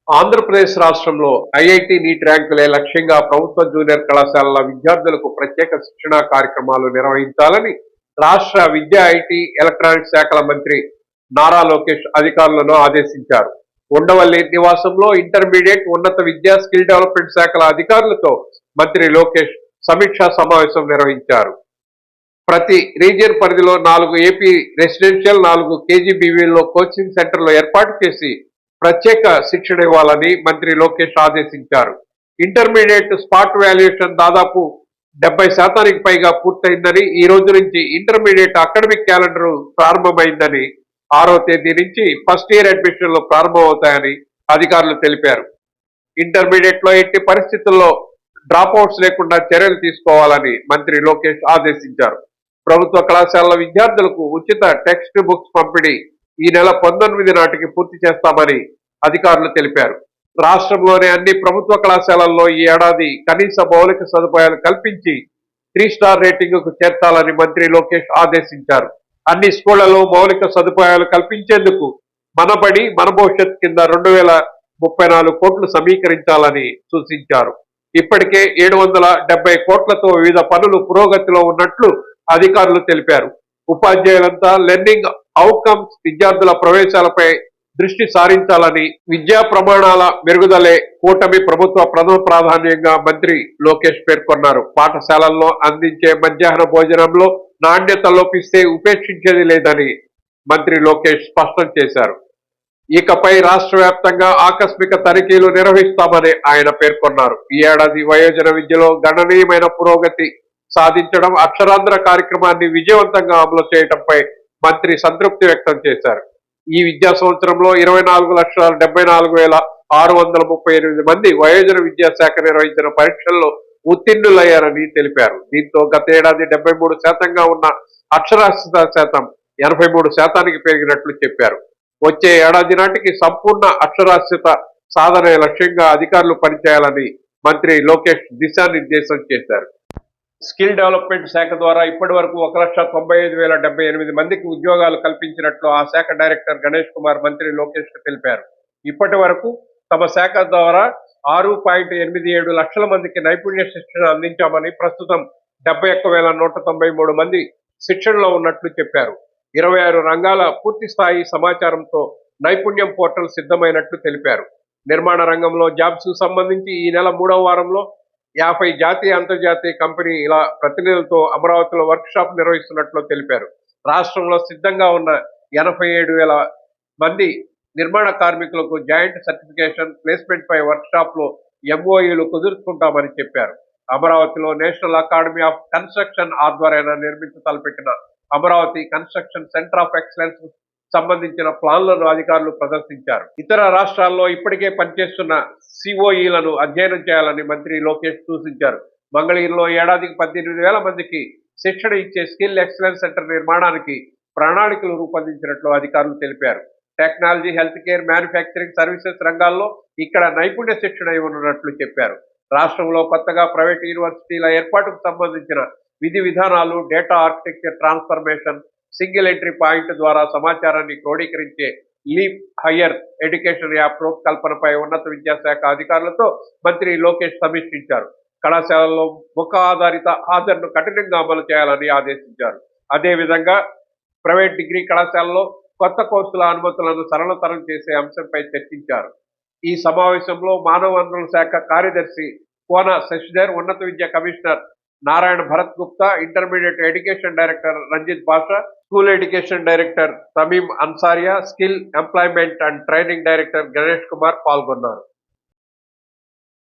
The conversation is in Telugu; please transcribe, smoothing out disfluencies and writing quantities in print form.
ఆంధ్రప్రదేశ్ రాష్ట్రంలో ఐఐటి నీట్ ర్యాంకులే లక్ష్యంగా ప్రభుత్వ జూనియర్ కళాశాలల విద్యార్థులకు ప్రత్యేక శిక్షణా కార్యక్రమాలు నిర్వహించాలని రాష్ట్ర విద్యా ఐటీ ఎలక్ట్రానిక్స్ శాఖల మంత్రి నారా లోకేష్ అధికారులను ఆదేశించారు. ఉండవల్లి నివాసంలో ఇంటర్మీడియట్, ఉన్నత విద్యా, స్కిల్ డెవలప్మెంట్ శాఖల అధికారులతో మంత్రి లోకేష్ సమీక్షా సమావేశం నిర్వహించారు. ప్రతి రీజియన్ పరిధిలో 4 ఏపీ రెసిడెన్షియల్, 4 కేజీబీవీల్లో కోచింగ్ సెంటర్లు ఏర్పాటు చేసి ప్రత్యేక శిక్షణ ఇవ్వాలని మంత్రి లోకేష్ ఆదేశించారు. ఇంటర్మీడియట్ స్పాట్ వాల్యుయేషన్ దాదాపు 70% పైగా పూర్తయిందని, ఈ రోజు నుంచి ఇంటర్మీడియట్ అకాడమిక్ క్యాలెండర్ ప్రారంభమైందని, 6వ తేదీ నుంచి ఫస్ట్ ఇయర్ అడ్మిషన్లు ప్రారంభమవుతాయని అధికారులు తెలిపారు. ఇంటర్మీడియట్ లో ఎట్టి పరిస్థితుల్లో డ్రాప్అవుట్స్ లేకుండా చర్యలు తీసుకోవాలని మంత్రి లోకేష్ ఆదేశించారు. ప్రభుత్వ కళాశాలల విద్యార్థులకు ఉచిత టెక్స్ట్ బుక్స్ పంపిణీ ఈ నెల 19 నాటికి పూర్తి చేస్తామని అధికారులు తెలిపారు. రాష్ట్రంలోని అన్ని ప్రభుత్వ కళాశాలల్లో ఈ ఏడాది కనీస మౌలిక సదుపాయాలు కల్పించి 3 స్టార్ రేటింగ్కు చేర్చాలని మంత్రి లోకేష్ ఆదేశించారు. అన్ని స్కూళ్లలో మౌలిక సదుపాయాలు కల్పించేందుకు మనబడి మన భవిష్యత్ కింద 2034 కోట్లు సమీకరించాలని సూచించారు. ఇప్పటికే 770 కోట్లతో వివిధ పనులు పురోగతిలో ఉన్నట్లు అధికారులు తెలిపారు. ఉపాధ్యాయులంతా లెర్నింగ్ అవుట్కమ్స్, విద్యార్థుల ప్రవేశాలపై దృష్టి సారించాలని, విద్యా ప్రమాణాల మెరుగుదలే కూటమి ప్రభుత్వ ప్రథమ ప్రాధాన్యంగా మంత్రి లోకేష్ పేర్కొన్నారు. పాఠశాలల్లో అందించే మధ్యాహ్న భోజనంలో నాణ్యత లోపిస్తే ఉపేక్షించేది లేదని మంత్రి లోకేష్ స్పష్టం చేశారు. ఇకపై రాష్ట్ర వ్యాప్తంగా ఆకస్మిక తనిఖీలు నిర్వహిస్తామని ఆయన పేర్కొన్నారు. ఈ ఏడాది వయోజన విద్యలో గణనీయమైన పురోగతి సాధించడం, అక్షరాంధ్ర కార్యక్రమాన్ని విజయవంతంగా అమలు చేయడంపై మంత్రి సంతృప్తి వ్యక్తం చేశారు. ఈ విద్యా సంవత్సరంలో 24,74,638 మంది వయోజన విద్యాశాఖ నిర్వహించిన పరీక్షల్లో ఉత్తీర్ణులయ్యారని తెలిపారు. దీంతో గత ఏడాది 73%గా ఉన్న అక్షరాస్యత శాతం 83%కి పెరిగినట్లు చెప్పారు. వచ్చే ఏడాది నాటికి సంపూర్ణ అక్షరాస్యత సాధన లక్ష్యంగా అధికారులు పనిచేయాలని మంత్రి లోకేష్ దిశానిర్దేశం చేశారు. స్కిల్ డెవలప్మెంట్ శాఖ ద్వారా ఇప్పటి వరకు 1,95,078 మందికి ఉద్యోగాలు కల్పించినట్లు ఆ శాఖ డైరెక్టర్ గణేష్ కుమార్ మంత్రి లోకేష్ తెలిపారు. ఇప్పటి వరకు తమ శాఖ ద్వారా 6.87 లక్షల మందికి నైపుణ్య శిక్షణ అందించామని, ప్రస్తుతం 71,193 మంది శిక్షణలో ఉన్నట్లు చెప్పారు. 26 రంగాల పూర్తి స్థాయి సమాచారంతో నైపుణ్యం పోర్టల్ సిద్ధమైనట్లు తెలిపారు. నిర్మాణ రంగంలో జాబ్స్ సంబంధించి ఈ నెల 3వ వారంలో 50 జాతీయ, అంతర్జాతీయ కంపెనీల ప్రతినిధులతో అమరావతిలో వర్క్ షాప్ నిర్వహిస్తున్నట్లు తెలిపారు. రాష్ట్రంలో సిద్ధంగా ఉన్న 87,000 మంది నిర్మాణ కార్మికులకు జాయింట్ సర్టిఫికేషన్, ప్లేస్మెంట్ పై వర్క్ షాప్ లో ఎంఓయూలు కుదుర్చుకుంటామని చెప్పారు. అమరావతిలో నేషనల్ అకాడమీ ఆఫ్ కన్స్ట్రక్షన్ ఆధ్వర్యాన నిర్మించ తలపెట్టిన Amaravati construction centre of excellence సంబంధించిన ప్లాన్లను అధికారులు ప్రదర్శించారు. ఇతర రాష్ట్రాల్లో ఇప్పటికే పనిచేస్తున్న సిఓఈలను అధ్యయనం చేయాలని మంత్రి లోకేష్ సూచించారు. మంగళగిరిలో ఏడాదికి 18,000 మందికి శిక్షణ ఇచ్చే స్కిల్ ఎక్సలెన్స్ సెంటర్ నిర్మాణానికి ప్రణాళికలు రూపొందించినట్లు అధికారులు తెలిపారు. Technology, health care, manufacturing services రంగాల్లో ఇక్కడ నైపుణ్య శిక్షణ ఇవ్వనున్నట్లు చెప్పారు. రాష్ట్రంలో కొత్తగా ప్రైవేట్ యూనివర్సిటీల ఏర్పాటుకు సంబంధించిన విధి విధానాలు, data architecture transformation, single entry point ద్వారా సమాచారాన్ని క్రోడీకరించే లీప్ హయ్యర్ ఎడ్యుకేషన్ యాప్ రూపకల్పనపై ఉన్నత విద్యాశాఖ అధికారులతో మంత్రి లోకేష్ సమీక్షించారు. కళాశాలల్లో ముఖ ఆధారిత హాజరును కఠినంగా అమలు చేయాలని ఆదేశించారు. అదేవిధంగా ప్రైవేట్ డిగ్రీ కళాశాలలో కొత్త కోర్సుల అనుమతులను సరళతరం చేసే అంశంపై చర్చించారు. ఈ సమావేశంలో మానవ వనరుల శాఖ కార్యదర్శి కోన శశిధర్, ఉన్నత విద్యా commissioner Narayana Bharat Gupta, intermediate education director Ranjit Basha, school education director Thamim Ansariya, skill employment and training director Ganesh Kumar పాల్గొన్నారు.